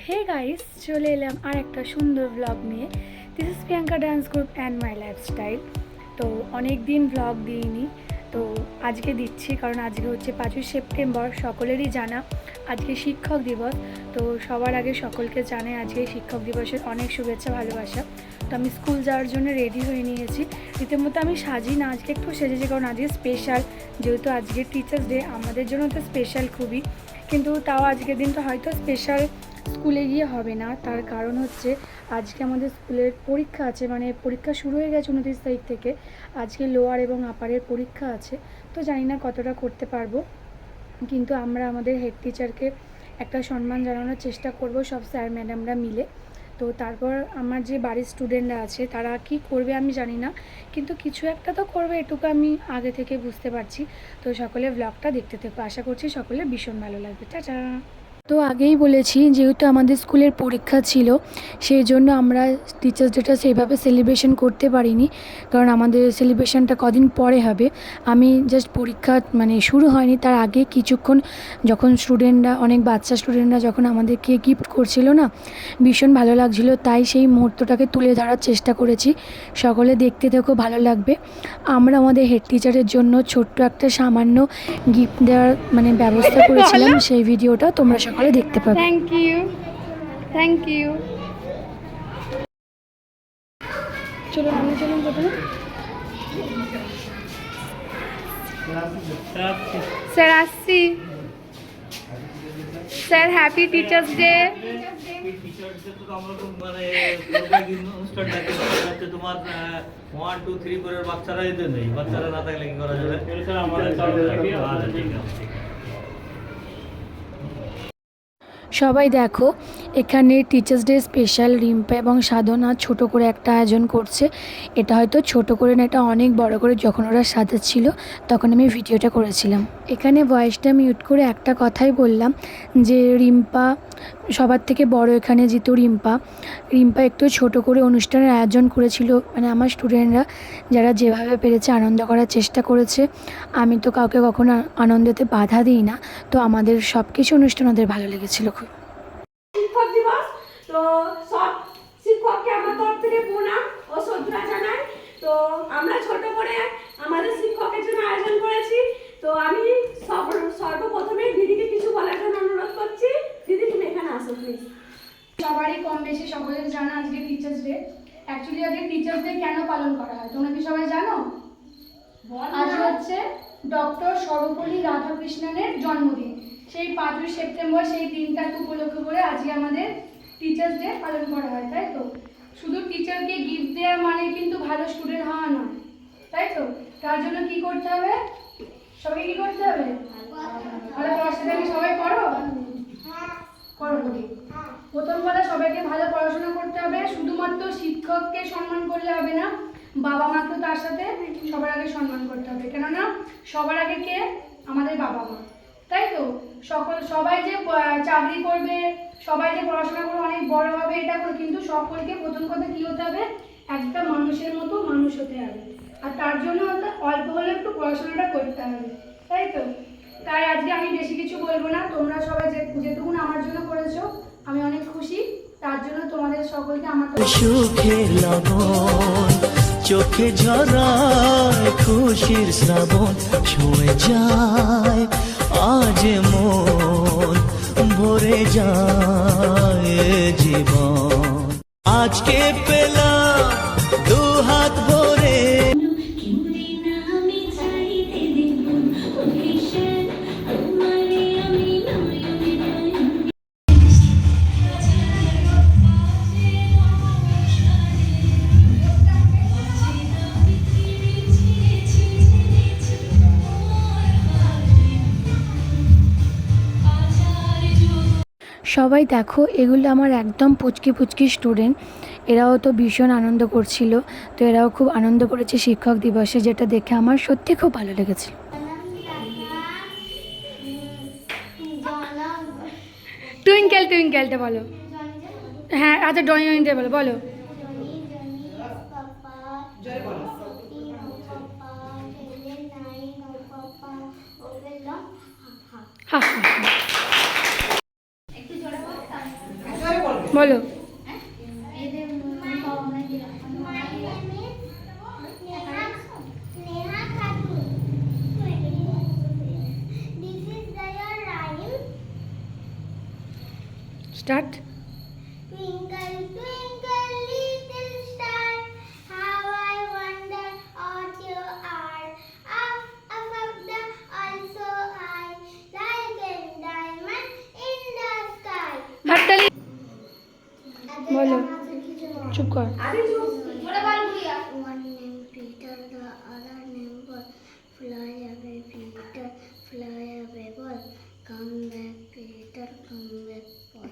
Hey guys, চলে এলাম আর একটা সুন্দর ব্লগ নিয়ে। This is Priyanka dance group and my lifestyle. তো অনেক দিন ব্লগ দিইনি, তো আজকে দিচ্ছি কারণ আজকে হচ্ছে 5ই সেপ্টেম্বর। সকলেরই জানা আজকে শিক্ষক দিবস। তো সবার আগে সকলকে জানাই আজকে শিক্ষক দিবসের অনেক শুভেচ্ছা ভালোবাসা। তো আমি স্কুল যাওয়ার জন্য রেডি হয়ে নিয়েছি। রীতিমতো আমি সাজি না, আজকে একটু সেজেছি কারণ আজকে স্পেশাল, যেহেতু আজকে টিচার্স ডে। আমাদের জন্য তো স্পেশাল খুবই, কিন্তু তাও আজকের দিনটা হয়তো স্পেশাল স্কুলে গিয়ে হবে না। তার কারণ হচ্ছে আজকে আমাদের স্কুলের পরীক্ষা আছে, মানে পরীক্ষা শুরু হয়ে গেছে 29 তারিখ থেকে। আজকে লোয়ার এবং আপারের পরীক্ষা আছে, তো জানি না কতটা করতে পারবো, কিন্তু আমরা আমাদের হেড টিচারকে একটা সম্মান জানানোর চেষ্টা করব, সব স্যার ম্যাডামরা মিলে। তো তারপর আমার যে বাড়ির স্টুডেন্টরা আছে তারা কি করবে আমি জানি না, কিন্তু কিছু একটা তো করবে, এটুকু আমি আগে থেকে বুঝতে পারছি। তো সকলে ব্লগটা দেখতে থেকো, আশা করছি সকলের ভীষণ ভালো লাগবে। টাটা। তো আগেই বলেছি, যেহেতু আমাদের স্কুলের পরীক্ষা ছিল সেই জন্য আমরা টিচার্স ডেটা সেইভাবে সেলিব্রেশন করতে পারিনি, কারণ আমাদের সেলিব্রেশনটা কদিন পরে হবে। আমি জাস্ট পরীক্ষা মানে শুরু হয়নি তার আগে কিছুক্ষণ, যখন স্টুডেন্টরা, অনেক বাচ্চা স্টুডেন্টরা যখন আমাদেরকে গিফট করছিল না, ভীষণ ভালো লাগছিল, তাই সেই মুহূর্তটাকে তুলে ধরার চেষ্টা করেছি। সকলে দেখতে দেখো, ভালো লাগবে। আমরা আমাদের হেড টিচারের জন্য ছোট্ট একটা সামান্য গিফট দেওয়ার মানে ব্যবস্থা করেছিলাম, সেই ভিডিওটা তোমরা সকলে দেখতে পাবে। Thank you, thank you. চলুন আমরা চলুন প্রথমে। স্যার আসছি। Sir happy teachers day. তোমার 1 2 3 করে বাচ্চারা এতে নেই, বাচ্চারা না থাকলে কি করা যাবে? সবাই দেখো, এখানে টিচার্স ডে স্পেশাল রিম্পা এবং সাধনা ছোট করে একটা আয়োজন করছে। এটা হয়তো ছোট করে না, এটা অনেক বড় করে, যখন ওরা সাজাচ্ছিল তখন আমি ভিডিওটা করেছিলাম। এখানে ভয়েসটা মিউট করে একটা কথাই বললাম, যে রিম্পা সবার থেকে বড় এখানে, যেহেতু রিম্পা একটু ছোট করে অনুষ্ঠানের আয়োজন করেছিল, মানে আমার স্টুডেন্টরা যারা যেভাবে পেরেছে আনন্দ করার চেষ্টা করেছে। আমি তো কাউকে কখনো আনন্দতে বাধা দিই না, তো আমাদের সব কিছু অনুষ্ঠান ওদের ভালো লেগেছিলো খুব। শিক্ষক দিবস, তো সব শিক্ষককে আমার তরফ থেকে প্রণাম ও শ্রদ্ধা জানাই। তো আমরা ছোট করে আমাদের শিক্ষকের জন্য আয়োজন করেছি। তো আমি সর্বপ্রথমে দিদিকে কিছু বলার জন্য অনুরোধ করছি। দিদি, তুমি এখানে আসো প্লিজ। সবারই কম বেশি সকলের জানা আজকে টিচার্স ডে। অ্যাকচুয়ালি আজকে টিচার্স ডে কেন পালন করা হয় তোমরা কি সবাই জানো? আজ হচ্ছে ডক্টর সর্বপল্লী রাধাকৃষ্ণনের জন্মদিন। সেই 5ই সেপ্টেম্বর, সেই দিনটাকে উপলক্ষ করে আজকে আমাদের টিচার্স ডে পালন করা হয়, তাই তো? শুধু টিচারকে গিফট দেওয়া মানে কিন্তু ভালো স্টুডেন্ট হওয়া নয়, তাই তো? তার জন্য কি করতে হবে? সবাই কি করতে হবে? ভালো পড়াশোনা কি সবাই করো? করো। প্রথম কথা, সবাইকে ভালো পড়াশোনা করতে হবে। শুধুমাত্র শিক্ষককে সম্মান করলে হবে না, বাবা মাকেও তার সাথে সবার আগে সম্মান করতে হবে, কেননা সবার আগে কে? আমাদের বাবা মা, তাই তো? সবাই যে চাকরি করবে, সবাই যে পড়াশোনা করে অনেক বড় হবে এটা করে, কিন্তু সকলকে প্রথম কথা কি হতে হবে? একটা মানুষের মতো মানুষ হতে হবে, আর তার জন্য অল্প হলেও একটু পড়াশোনাটা করতে হবে, তাই তো? তাই আজকে আমি বেশি কিছু বলবো না। তোমরা সবাই যেটুকুন আমার জন্য করেছো আমি অনেক খুশি, তার জন্য তোমাদের সকলকে আমার সুখের লবণ চোখে ঝরায় খুশির শ্রাবণ ছুঁয়ে যায় আজ মন ভরে যায় জীবন। আজকে পেলাম দু হাত ভরে। সবাই দেখো, এগুলো আমার একদম পুচকি পুচকি স্টুডেন্ট, এরাও তো ভীষণ আনন্দ করছিল। তো এরাও খুব আনন্দ করেছে শিক্ষক দিবসে, যেটা দেখে আমার সত্যি খুব ভালো লেগেছিল। টুইঙ্কেল টুইঙ্কেলটা বলো। হ্যাঁ, আচ্ছা ড্রয়িংটা বলো বলো। হা হা হা। বলো। Start. Twinkle, twinkle, little star, how I wonder what you are. Up above the also I, like a diamond in the sky. হাততালি। বলো। চুপ কর। One name Peter, the other name Paul. Fly away, Peter, fly away, Paul. Come back, Peter, come back, Paul.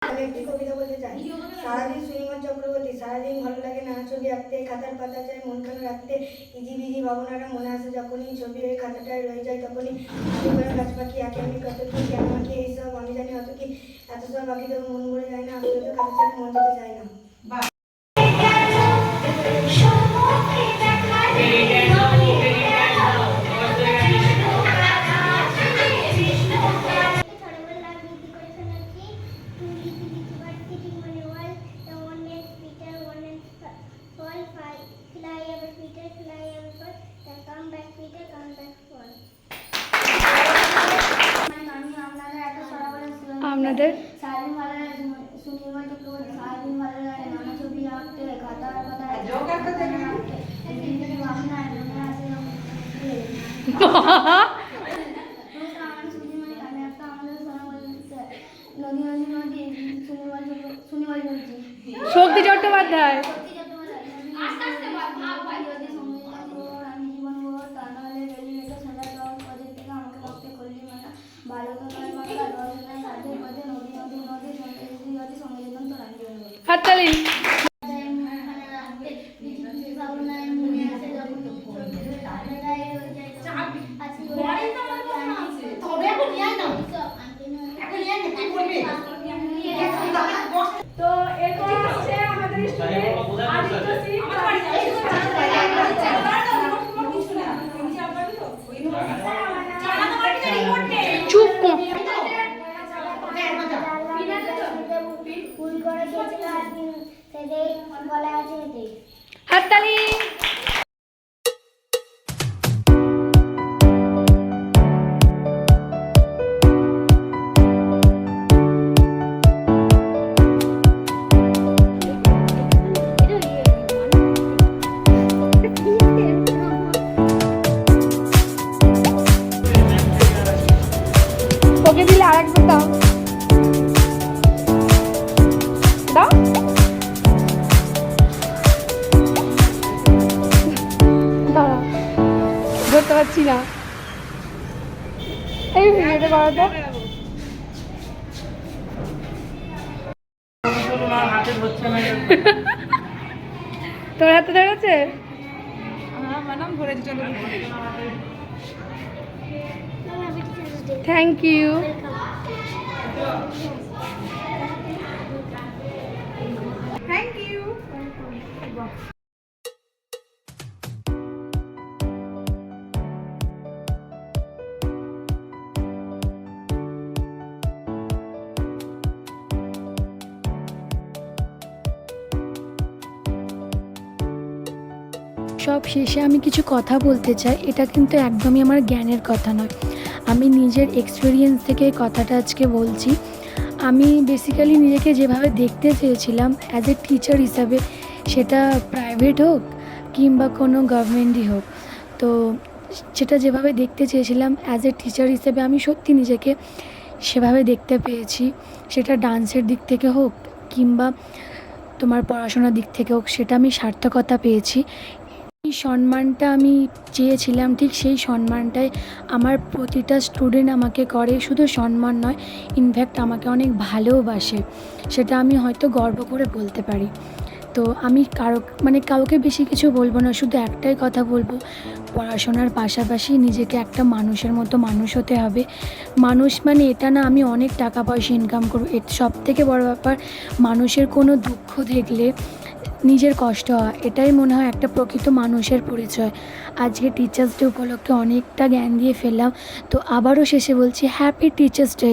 আমি একটি কবিতা বলতে চাই। সারাদিন সুনিমা চক্রবর্তী, সারাদিন ভালো লাগে না ছবি আঁকতে, খাতার পাতা চাই মন খানো রাখতে, ইজি বিজি ভাবনাটা মনে আসে যখনই ছবি ওই খাতাটায় রয়ে যায় তখনই আগে করে গাছ পাখি আঁকে আমি কত কি কেন আঁকি এইসব আমি জানি অত কি এত সব আঁকি তবু মন ভরে যায় না, আসলে তো খাতা চাই মন যেতে চায় না। আপনাদের সারাদিন ভালো লাগে সুনির্মল চক্রবর্তী, সারাদিন ভালো লাগে নানা ছবি আঁকতে, খাতার পাতা রাখতে, ভাবনা মনে আসে আমার সুনির্মল গানে একটা আমাদের শোনা বলছে নদী নদী নদী সুনির্মল বলছি শক্তি চট্টোপাধ্যায়। আমি জীবন ভোর তা নাহলে বেরিয়ে রেখে সোজা দশ পদের থেকে আমাকে ভক্তি করলি মানা ভালো তো নয় বাংলা দশ নয় সাথে পদে নদী নদী নদী সঙ্গে নদী সঙ্গে যেতাম তো রাখি হাততালি। তো এরপর আসছে আমাদের স্টুডেন্ট আদিত্য সিং। চুপ কর। ফুল করে গেছিল একদিন সেটাই গলায় আছে এটাই হাততালি। ওকে দিলে আরেকবার দাও দাও। দাঁড়া ধরতে পারছি না। এই ভিডিওটা করো তো। তোর হাতে ধরেছে? Thank you. Thank you. সব শেষে আমি কিছু কথা বলতে চাই। এটা কিন্তু একদমই আমার জ্ঞানের কথা নয়, আমি নিজের এক্সপিরিয়েন্স থেকে এই কথাটা আজকে বলছি। আমি বেসিক্যালি নিজেকে যেভাবে দেখতে চেয়েছিলাম অ্যাজ এ টিচার হিসাবে, সেটা প্রাইভেট হোক কিংবা কোনো গভর্নমেন্টই হোক, তো সেটা যেভাবে দেখতে চেয়েছিলাম অ্যাজ এ টিচার হিসেবে আমি সত্যি নিজেকে সেভাবে দেখতে পেয়েছি। সেটা ডান্সের দিক থেকে হোক কিংবা তোমার পড়াশোনার দিক থেকে হোক, সেটা আমি সার্থকতা পেয়েছি। এই সম্মানটা আমি চেয়েছিলাম, ঠিক সেই সম্মানটাই আমার প্রতিটা স্টুডেন্ট আমাকে করে। শুধু সম্মান নয়, ইনফ্যাক্ট আমাকে অনেক ভালোবাসে, সেটা আমি হয়তো গর্ব করে বলতে পারি। তো আমি কাউকে বেশি কিছু বলবো না, শুধু একটাই কথা বলবো, পড়াশোনার পাশাপাশি নিজেকে একটা মানুষের মতো মানুষ হতে হবে। মানুষ মানে এটা না আমি অনেক টাকা পয়সা ইনকাম করবো, এর সব থেকে বড় ব্যাপার মানুষের কোনো দুঃখ দেখলে নিজের কষ্ট হয়, এটাই মনে হয় একটা প্রকৃত মানুষের পরিচয়। আজকে টিচার্স ডে উপলক্ষে অনেকটা জ্ঞান দিয়ে ফেললাম, তো আবারও শেষে বলছি হ্যাপি টিচার্স ডে।